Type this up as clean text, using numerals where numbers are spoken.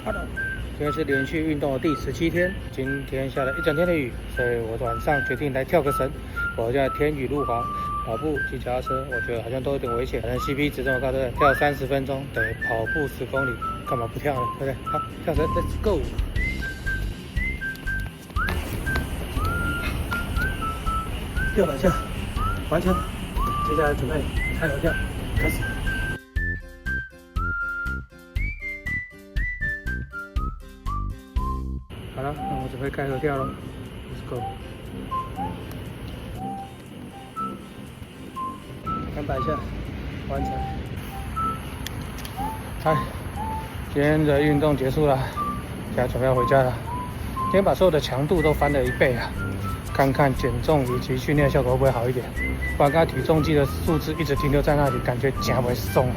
Hello，今天是连续运动的第17天，今天下了一整天的雨，所以我晚上决定来跳个绳。我现在天雨路滑，跑步、骑脚踏车，我觉得好像都有点危险。反正 CP 值这么高，对不对？跳30分钟等于跑步10公里，干嘛不跳呢？对不对？好，跳绳 ，Let's go！ 600下，完成。接下来准备开合跳，开始。好了，那我准备开合跳咯 ，Let's go。300下，完成。嗨，今天的运动结束了，现在准备要回家了。今天把所有的强度都翻了1倍啊！看看减重以及训练效果会不会好一点，不然刚才体重计的数字一直停留在那里，感觉脚会松了。